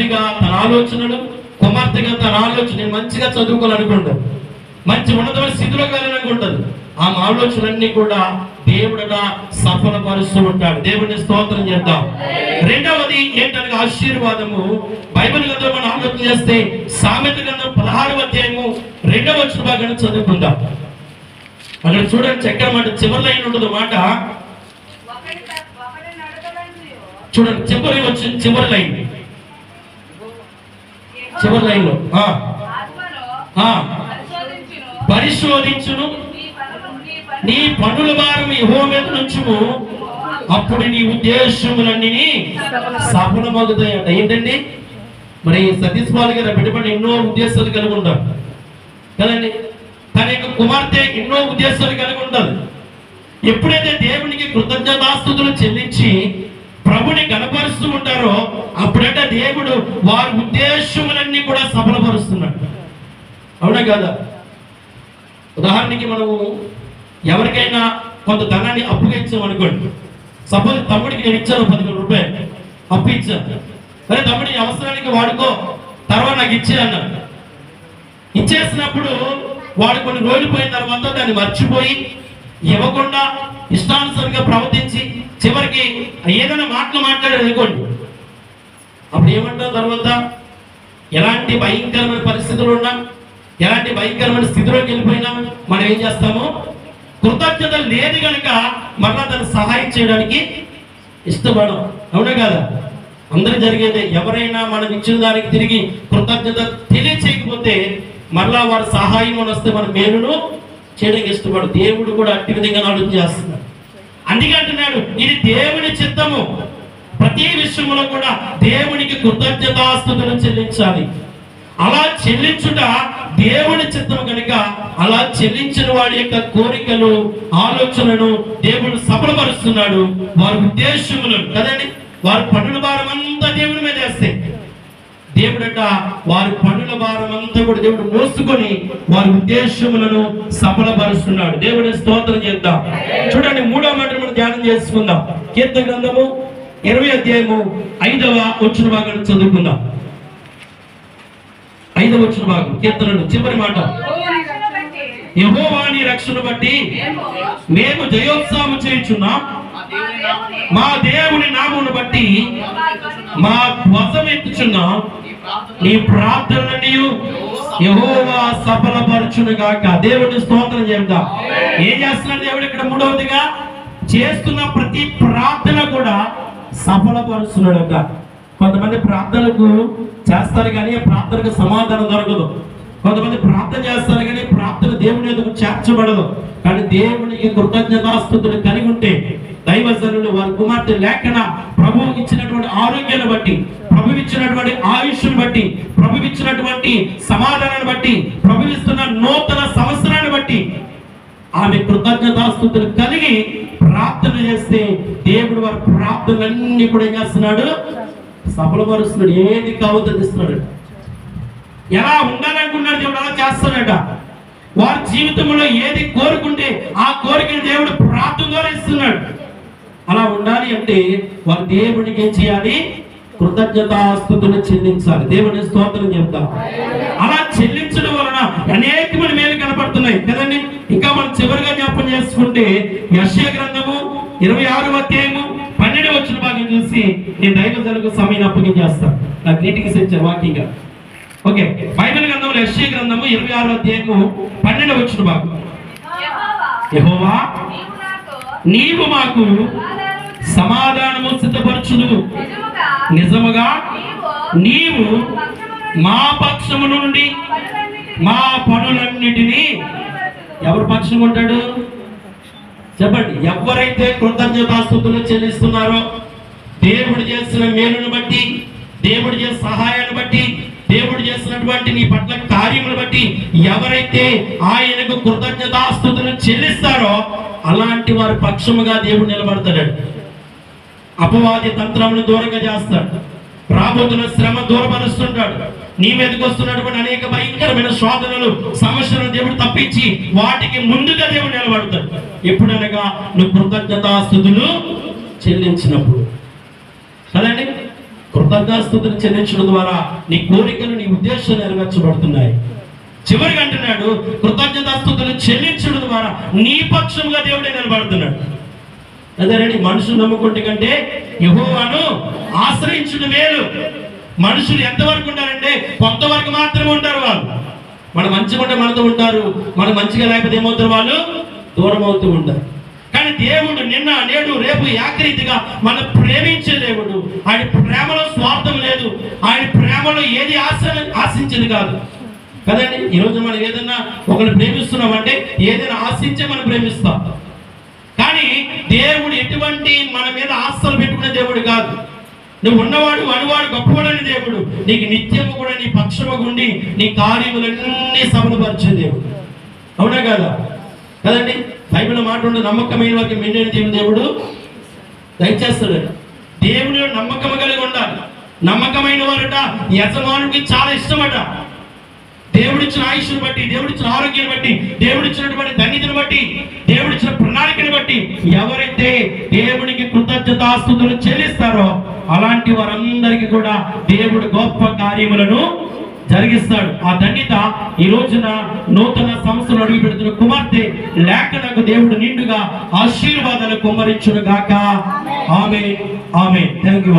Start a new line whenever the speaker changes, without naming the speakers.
తల్లిగా తన ఆలోచనలు, కుమార్తెగా తన ఆలోచన, నేను మంచిగా చదువుకోవాలనుకుంటాను, మంచి ఉన్నతమైన స్థితిలో కావాలనుకుంటాను. ఆ ఆలోచనలన్నీ కూడా దేవుడు సఫలపరుస్తూ ఉంటాడు. దేవుడిని స్తోత్రం చేద్దాం. రెండవది ఏంటనగా ఆశీర్వాదము. బైబిల్ గ్రంథం మనం ఆలోచన చేస్తే సామెత గ్రంథం 16వ అధ్యాయము 2వ వచన భాగాన్ని చదువుకుందాం. అక్కడ చూడండి, చక్కని మాట చివరి లైన్ ఉంటుంది మాట. చూడండి చివరి లైన్ లో పరిశోధించును, నీ పనుల భారం యెహోవా మీద నుంచుము, అప్పుడు నీ ఉద్దేశములన్నీ సఫలమగుతాయట. ఏంటండి మరి సతీష్ బాల్ గారు బిడ్డపడి ఎన్నో ఉద్దేశాలు కలిగి ఉంటారు కదండి. తన యొక్క కుమార్తె ఎన్నో ఉద్దేశాలు కలిగి ఉంటారు. ఎప్పుడైతే దేవునికి కృతజ్ఞతాస్తుతులు చెల్లించి ప్రభుని గణపరుస్తూ ఉంటారో అప్పుడంటే దేవుడు వారి ఉద్దేశములన్నీ కూడా సఫలపరుస్తున్నాడు. అవునా కాదా? ఉదాహరణకి మనము ఎవరికైనా కొంత ధనాన్ని అప్పుగా ఇచ్చామనుకోండి. సపోజ్ తమ్ముడికి నేను ఇచ్చాను 10,000 రూపాయలు అప్పు ఇచ్చాను. అరే తమ్ముడి అవసరానికి వాడుకో, తర్వాత నాకు ఇచ్చే అన్నాడు. ఇచ్చేసినప్పుడు వాడు కొన్ని రోజులు పోయిన తర్వాత దాన్ని మర్చిపోయి ఇవ్వకుండా ఇష్టానుసారంగా ప్రవర్తించి చివరికి ఏదైనా మాటలు మాట్లాడాడు అనుకోండి. అప్పుడు ఏమంటారు? తర్వాత ఎలాంటి భయంకరమైన పరిస్థితులు ఉన్నా, ఎలాంటి భయంకరమైన స్థితిలోకి వెళ్ళిపోయినా మనం ఏం చేస్తాము? కృతజ్ఞత లేదు కనుక మరలా దాన్ని సహాయం చేయడానికి ఇష్టపడం. అవునా కాదా? అందరూ జరిగేదే. ఎవరైనా మనం ఇచ్చిన దానికి తిరిగి కృతజ్ఞత తెలియచేయకపోతే మరలా వారి సహాయం వస్తే మన మేలును చేయడానికి ఇష్టపడు. దేవుడు కూడా అట్టి విధంగా ఆలోచన చేస్తున్నాడు. అందుకే అంటున్నాడు, ఇది దేవుని చిత్తము. ప్రతి విషయంలో కూడా దేవునికి కృతజ్ఞతాస్తుతులు చెల్లించాలి. అలా చెల్లించుట దేవుని చిత్తం కనుక అలా చెల్లించిన వాడి యొక్క కోరికలు, ఆలోచనలను దేవుడు సఫలపరుస్తున్నాడు. వారి ఉద్దేశములను కదండి, వారి పనుల భారం అంతా దేవుని మీద వేస్తే దేవుడట వారి పనుల భారం అంతా కూడా దేవుడు మోసుకొని వారి ఉద్దేశములను సఫలపరుస్తున్నాడు. దేవుడి స్తోత్రం చేద్దాం. చూడండి, 3వ మాట మనం ధ్యానం చేసుకుందాం. కీర్తన గ్రంథము 20వ అధ్యాయము 5వ వచన భాగాన్ని చదువుకుందాం. 5వ వచన భాగం కీర్తనలు చివరి మాట. యెహోవా నీ రక్షణ బట్టి మేము జయోత్సాహం చేయుచున్నాం, మా దేవుని నామమును బట్టి మా ధ్వజం ఎత్తుచున్నాం, నీ ప్రార్థనలన్నీ యెహోవా సఫలపరచును గాక. దేవుని స్తోత్రం చేద్దాం. ఏం చేస్తున్నాడు దేవుడు ఇక్కడ? 3వదిగా చేస్తున్న ప్రతి ప్రార్థన కూడా సఫలపరుస్తున్నాడట. కొంతమంది ప్రార్థనలకు చేస్తారు కానీ ప్రార్థనకు సమాధానం దొరకదు. కొంతమంది ప్రార్థన చేస్తారు కానీ ప్రార్థన దేవుని ఎదుగు చేర్చబడదు. కానీ దేవునికి కృతజ్ఞతాస్తుతులు కలిగి ఉంటే దైవజనులు వారి కుమార్తె లేఖన ప్రభువు ఇచ్చినటువంటి ఆరోగ్యాన్ని బట్టి, ప్రభు ఇచ్చినటువంటి ఆయుష్ను బట్టి, ప్రభు ఇచ్చినటువంటి సమాధానాన్ని బట్టి, ప్రభు ఇస్తున్న నూతన సంవత్సరాన్ని బట్టి ఆమె కృతజ్ఞతాస్తుతులు కలిగి ప్రార్థన చేస్తే దేవుడు వారి ప్రార్థనలన్నీ కూడా ఏం చేస్తున్నాడు? సఫలపరుస్తున్నాడు. ఏది కావద్దు ఇస్తున్నాడు. ఎలా ఉండాలనుకున్నాడు దేవుడు అలా చేస్తాడట. వారి జీవితంలో ఏది కోరుకుంటే ఆ కోరికను దేవుడు ప్రార్థన ద్వారా ఇస్తున్నాడు. అలా ఉండాలి అంటే వారి దేవుడికి ఏం చేయాలి? కృతజ్ఞతాస్తుతులు చెల్లించాలి. దేవుని స్తోత్రం చెప్తాం. అలా చెల్లించడం వలన అనేకమైన మేలు కనపడుతున్నాయి కదండి. ఇంకా మనం చివరిగా జ్ఞాపకం చేసుకుంటే యెషయా గ్రంథము 26వ అధ్యాయము 12వ వచన భాగం చూసి నేను దైవజనులకు సమయం అప్పగించేస్తాను. నాకు నీటికి సెంచారు వాక్యంగా. ఓకే, బైబిల్ గ్రంథంలో యెషయా గ్రంథము 26వ అధ్యాయము 12వ వచన భాగం. యెహోవా నీవు మాకు సమాధానము సిద్ధపరచుదువు, నిజముగా నీవు మా పక్షము నుండి మా పనులన్నిటినీ. ఎవరు పక్షం ఉంటాడు చెప్పండి? ఎవరైతే కృతజ్ఞతాస్తుతులు చెల్లిస్తున్నారో దేవుడు చేసిన మేలును బట్టి, దేవుడు చేసిన సహాయాన్ని బట్టి, దేవుడు చేసినటువంటి నీ పట్ల కార్యములు బట్టి ఎవరైతే ఆయనకు కృతజ్ఞతాస్తుతులు చెల్లిస్తారో అలాంటి వారి పక్షముగా దేవుడు నిలబడతాడు. అపవాది తంత్రమును దూరంగా చేస్తాడు. రాబోతున్న శ్రమ దూరపరుస్తుంటాడు. నీ మీదకి వస్తున్నటువంటి అనేక భయంకరమైన శోధనలు, సమస్యలను దేవుడు తప్పించి వాటికి ముందుగా దేవుడు నిలబడతాడు. ఎప్పుడనగా నువ్వు కృతజ్ఞతాస్తుతులు చెల్లించినప్పుడు కదండి. కృతజ్ఞతాస్తుతులు చెల్లించడం ద్వారా నీ కోరికలు, నీ ఉద్దేశాలు నెరవేర్చబడుతున్నాయి. చివరికి అంటున్నాడు, కృతజ్ఞతాస్తుతులు చెల్లించడం ద్వారా నీ పక్షంగా దేవుడే నిలబడుతున్నాడు. అదేనండి, మనుషులు నమ్ముకుంటే కంటే యెహోవాను ఆశ్రయించడం మేలు. మనుషులు ఎంతవరకు ఉంటారంటే కొంతవరకు మాత్రమే ఉంటారు. వాళ్ళు మన మంచిగా ఉంటే మనతో ఉంటారు, మనం మంచిగా లేకపోతే ఏమవుతారు, వాళ్ళు దూరం అవుతూ ఉంటారు. కానీ దేవుడు నిన్న, నేడు, రేపు ఏకరీతిగా మనం ప్రేమించే దేవుడు. ఆయన ప్రేమలో స్వార్థం లేదు, ఆయన ప్రేమలో ఏది ఆశించింది కాదు కదండి. ఈరోజు మనం ఏదైనా ఒకరిని ప్రేమిస్తున్నామంటే ఏదైనా ఆశించే మనం ప్రేమిస్తాం. కానీ దేవుడు ఎటువంటి మన మీద ఆశలు పెట్టుకునే దేవుడు కాదు. నువ్వు ఉన్నవాడు అనువాడు గొప్పవాడని దేవుడు. నీకు నిత్యము కూడా నీ పక్షముగా ఉండి నీ కార్యములన్నీ సఫలపరిచే దేవుడు. అవునా కదా? కదండి, బైబిల్ మాట ఉండే నమ్మకమైన వారికి మెండైన దేవుడు దయచేస్తాడు. దేవుడు నమ్మకం కలిగి ఉండాలి. నమ్మకమైన వారట యజమానుడికి చాలా ఇష్టమట. దేవుడిచ్చిన ఆయుష్ను బట్టి, దేవుడిచ్చిన ఆరోగ్యాన్ని బట్టి, దేవుడిచ్చినటువంటి ధన్యతను బట్టి, దేవుడిచ్చిన ప్రణాళికను బట్టి ఎవరైతే దేవునికి కృతజ్ఞతాస్తుతులు చెల్లిస్తారో అలాంటి వారందరికీ కూడా దేవుడు గొప్ప కార్యములను జరిగిస్తాడు. ఆ ధన్యత ఈ రోజున నూతన సంస్థలు అడుగు పెడుతున్న కుమార్తె లేఖనకు దేవుడు నిండుగా ఆశీర్వాదాలు కుమ్మరించును గాక. ఆమేన్, ఆమేన్. థాంక్యూ.